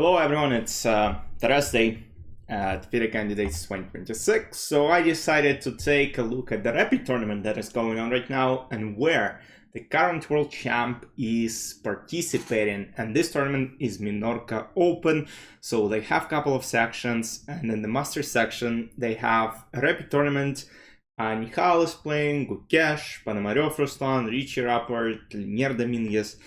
Hello everyone, it's Thursday at FIDE Candidates 2026. So I decided to take a look at the rapid tournament that is going on right now and where the current world champ is participating. And this tournament is Menorca Open. So they have a couple of sections, and in the master section they have a rapid tournament. Michal is playing, Gukesh, Dommaraju, Ruslan, Richie Rapport, Linier Dominguez.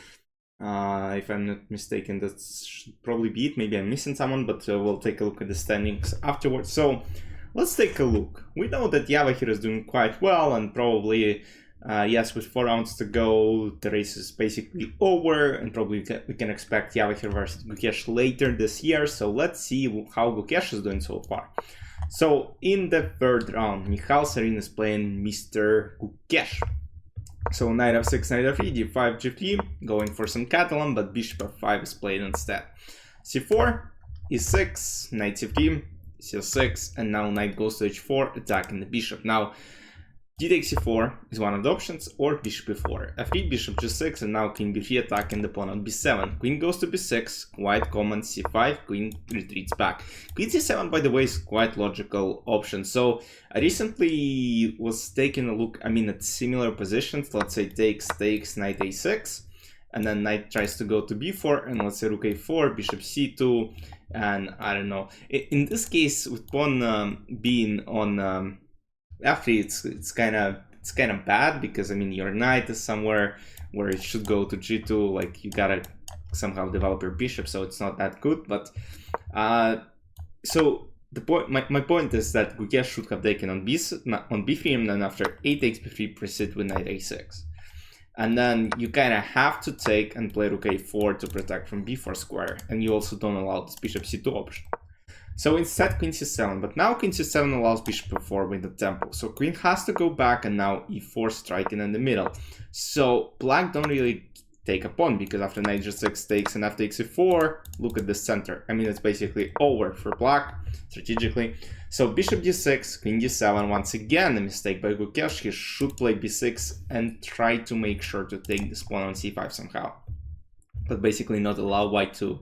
If I'm not mistaken, that should probably be it. Maybe I'm missing someone, but we'll take a look at the standings afterwards. So let's take a look. We know that Javokhir is doing quite well, and probably, yes, with 4 rounds to go, the race is basically over, and probably we can expect Javokhir versus Gukesh later this year. So let's see how Gukesh is doing so far. So in the third round, Michal Sarin is playing Mr. Gukesh. So knight f6, knight f3, d5, g3, going for some Catalan, but bishop f5 is played instead. c4, e6, knight c3, c6, and now knight goes to h4, attacking the bishop. Now, d takes c4 is one of the options, or bishop e4, f3, bishop g6, and now queen b3 attacking the pawn on b7. Queen goes to b6, quite common, c5, queen retreats back. Queen c7, by the way, is quite logical option. So I recently was taking a look, at similar positions. Let's say takes, knight a6, and then knight tries to go to b4, and let's say rook a4, bishop c2, and I don't know. In this case, with pawn being on f3, it's kind of bad, because your knight is somewhere where it should go to g2. Like, you gotta somehow develop your bishop, so it's not that good. But so the point, my point is that Gukesh should have taken on b3, and then after a takes b3, proceed with knight a6, and then you kind of have to take and play rook a4 to protect from b4 square, and you also don't allow this bishop c2 option. So instead, queen c7, but now queen c7 allows bishop e4 with the tempo. So queen has to go back, and now e4 striking in the middle. So black don't really take a pawn, because after knight g6 takes and f takes e4, look at the center. It's basically over for black strategically. So bishop d6, queen d7, once again a mistake by Gukesh. He should play b6 and try to make sure to take this pawn on c5 somehow, but basically not allow white to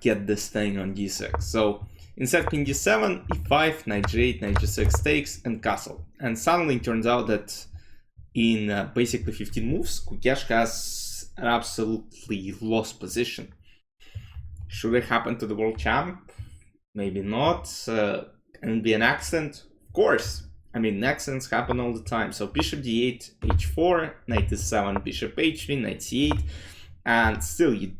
get this thing on d6. So instead, queen d7, e5, knight g8, knight g6 takes, and castle. And suddenly it turns out that in basically 15 moves, Gukesh has an absolutely lost position. Should it happen to the world champ? Maybe not. And be an accident? Of course. Accidents happen all the time. So bishop d8, h4, knight d7, bishop h3, knight c8. And still, you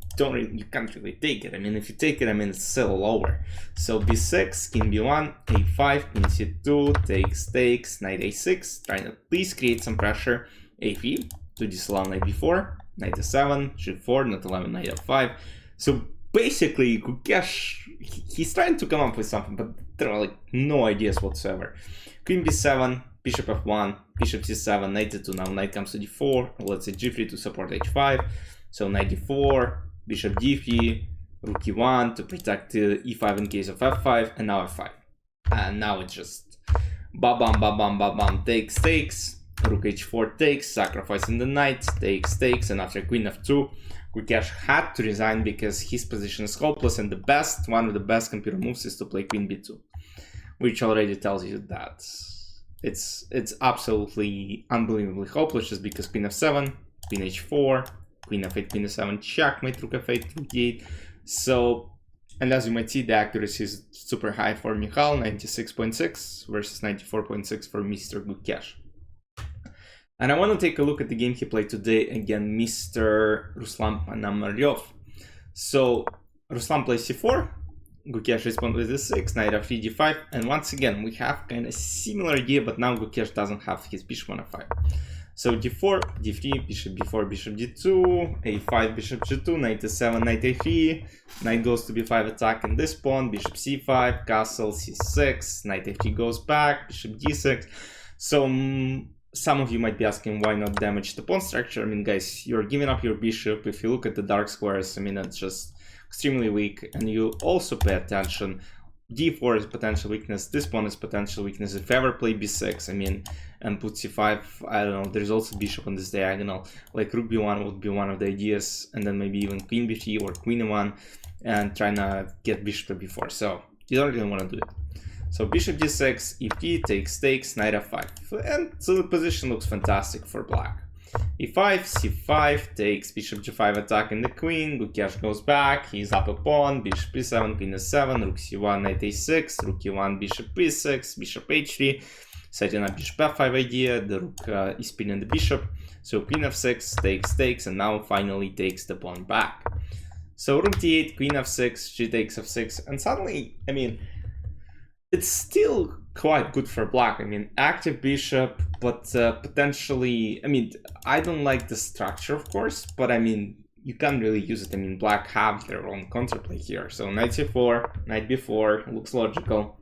can't really take it. If you take it, it's still over. So b6, king b1, a5, queen c2, takes, knight a6, trying to at least create some pressure. a3 to disallow knight b4, knight a7, g4, not allowing knight f5. So basically, Gukesh, he's trying to come up with something, but there are no ideas whatsoever. Queen b7, bishop f1, bishop c7, knight d2. Now knight comes to d4. Let's say g3 to support h5. So knight d4, bishop d3, rook e1 to protect e5 in case of f5, and now f5. And now it's just ba-bam, ba-bam, ba-bam, takes, rook h4 takes, sacrificing the knight, takes, and after queen f2, Gukesh had to resign because his position is hopeless, and one of the best computer moves is to play queen b2, which already tells you that it's absolutely unbelievably hopeless, just because queen f7, queen h4, queen f8, queen f7, checkmate, rook f8, rook d8. So, and as you might see, the accuracy is super high for Michal, 96.6 versus 94.6 for Mr. Gukesh. And I want to take a look at the game he played today against Mr. Ruslan Dommaraju. So Ruslan plays c4, Gukesh responds with d6, knight f3, d5, and once again we have kind of similar idea, but now Gukesh doesn't have his bishop on f5. So d4, d3, bishop b4, bishop d2, a5, bishop g2, knight e7, knight a3, knight goes to b5 attacking this pawn, bishop c5, castle, c6, knight a3 goes back, bishop d6. So some of you might be asking, why not damage the pawn structure? Guys, you're giving up your bishop. If you look at the dark squares, it's just extremely weak. And you also pay attention d4 is potential weakness, this pawn is potential weakness. If ever play b6, I mean, and put c5, I don't know, there's also bishop on this diagonal, like rook b1 would be one of the ideas, and then maybe even queen b3 or queen e1, and trying to get bishop to b4, so you don't really want to do it. So bishop g6, e3, takes, knight f5, and so the position looks fantastic for black. e5, c5, takes, bishop g5 attacking the queen, Gukesh goes back, he's up a pawn, bishop e7, queen e7, rook c1, knight a6, rook e1, bishop e6, bishop h3, setting up bishop f5 idea, the rook is pinning the bishop, so queen f6, takes, and now finally takes the pawn back. So rook d8, queen f6, g takes f6, and suddenly, I mean, it's still quite good for black. I mean, active bishop, but potentially, I mean, I don't like the structure, of course, but I mean, you can't really use it. I mean, black have their own counterplay here. So knight c4, knight b4, looks logical.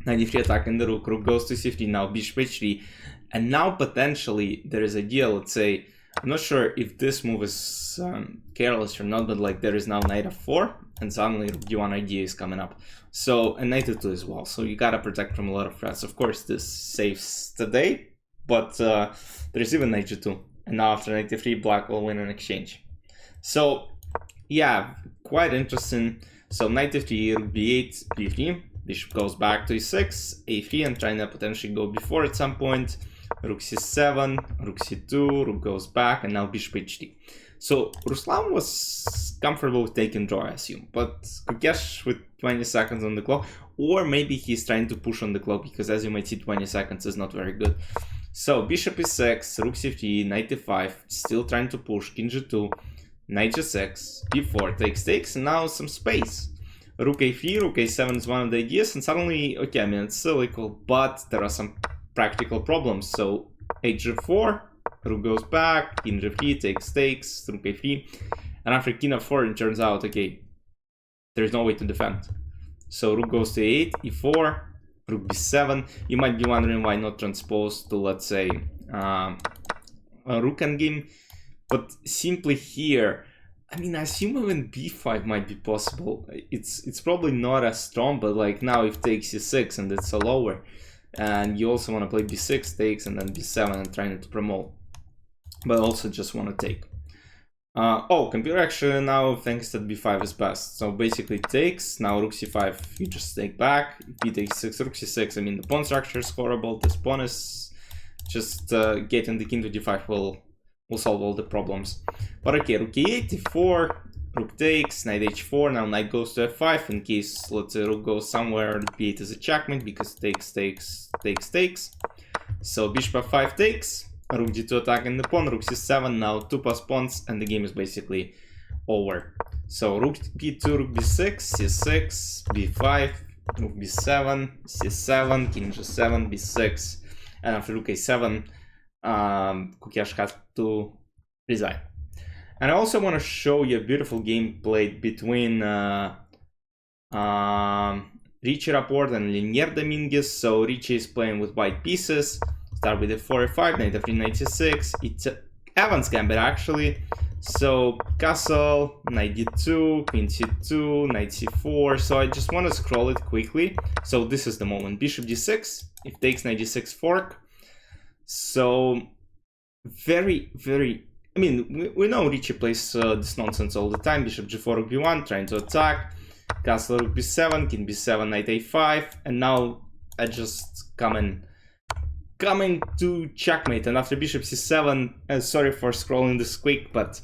Knight d3 attacking the rook, rook goes to c3, now bishop h3. And now potentially there is a deal, let's say, I'm not sure if this move is careless or not, but like there is now knight f4, and suddenly rook d1 idea is coming up. So, and knight e2 as well, so you gotta protect from a lot of threats. Of course, this saves today, but there's even knight g2, and now after knight e3, black will win an exchange. So, yeah, quite interesting. So knight e3, rook b8, b3, bishop goes back to e6, a3, and trying to potentially go b4 at some point. Rook c7, rook c2, rook goes back, and now bishop h3. So Ruslan was comfortable with taking draw, I assume, but Gukesh with 20 seconds on the clock, or maybe he's trying to push on the clock, because as you might see, 20 seconds is not very good. So bishop e6, rook c3, knight e5, still trying to push, king g2, knight g6, b4, takes, and now some space. Rook a3, rook a7 is one of the ideas, and suddenly, okay, I mean, it's still equal, but there are some practical problems. So h4, rook goes back, king g3, takes, rook a3, and after king f4 it turns out, okay, there's no way to defend. So rook goes to a8, e4, rook b7. You might be wondering why not transpose to, let's say, a rook and game, but simply here, I mean, I assume even b5 might be possible. It's probably not as strong, but like now if takes e6 and it's a lower, and you also want to play b6 takes and then b7 and trying to promote, but also just want to take. Oh, computer actually now thinks that b5 is best. So basically takes, now rook c5, you just take back, b takes 6, rook c6, I mean the pawn structure is horrible, this pawn is just getting the king to d5 will solve all the problems. But okay, rook e8, e4, rook takes, knight h4, now knight goes to f5 in case, let's say, rook goes somewhere, b8 is a checkmate because takes. So bishop f5 takes, rook d2 attacking the pawn, rook c7, now 2 plus pawns, and the game is basically over. So rook b2, rook b6, c6, b5, rook b7, c7, king g7, b6, and after rook a7, Gukesh has to resign. And I also want to show you a beautiful game played between Richie Rapport and Linier Dominguez. So Richie is playing with white pieces. Start with a4, a5, knight f3, knight c6. It's Evans gambit actually. So castle, knight d2, queen c2, knight c4. So I just want to scroll it quickly. So this is the moment. Bishop d6. If takes, knight d6 fork. So very, I mean, we know Richie plays this nonsense all the time. Bishop g4, rook b1, trying to attack. Castle, rook b7, king b7, knight a5, and now I just coming to checkmate. And after bishop c7, sorry for scrolling this quick, but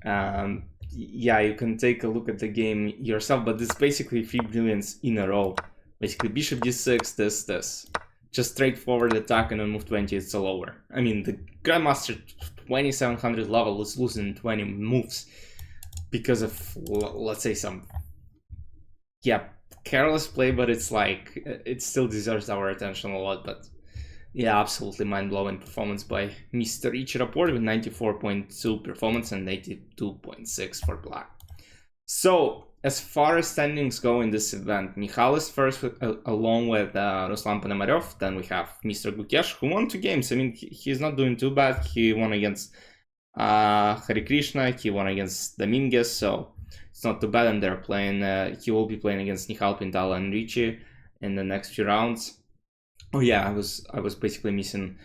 yeah, you can take a look at the game yourself. But it's basically 3 brilliance in a row. Basically, bishop d6, this. Just straightforward attack and on move 20 it's all over. I mean, the Grandmaster 2700 level is losing 20 moves because of, let's say, some, yeah, careless play, but it's like, it still deserves our attention a lot. But yeah, absolutely mind-blowing performance by Mr. Richie Rapport with 94.2 performance and 82.6 for black. So, as far as standings go in this event, Michal is first along with Ruslan Ponomarev. Then we have Mr. Gukesh, who won 2 games. I mean, he's not doing too bad. He won against Hari Krishna, he won against Dominguez, so it's not too bad. And they're playing. He will be playing against Nihal Pintala and Ricci in the next few rounds. Oh yeah, I was basically missing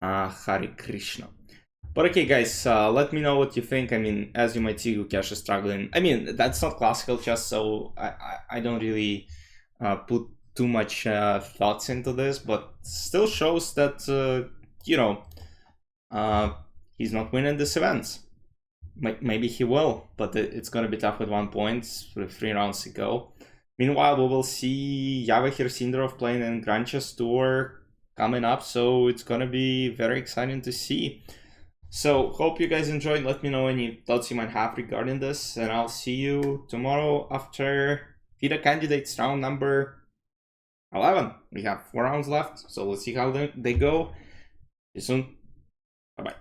Hari Krishna. But okay, guys, let me know what you think. I mean, as you might see, Gukesh is struggling. I mean, that's not classical chess, so I don't really put too much thoughts into this, but still shows that, you know, he's not winning this event. Maybe he will, but it's going to be tough with 1 point with 3 rounds to go. Meanwhile, we will see Javokhir Sindarov playing in Grand Chess Tour coming up, so it's going to be very exciting to see. So, hope you guys enjoyed. Let me know any thoughts you might have regarding this, and I'll see you tomorrow after FIDE Candidates round number 11. We have 4 rounds left, so let's see how they go. See you soon. Bye-bye.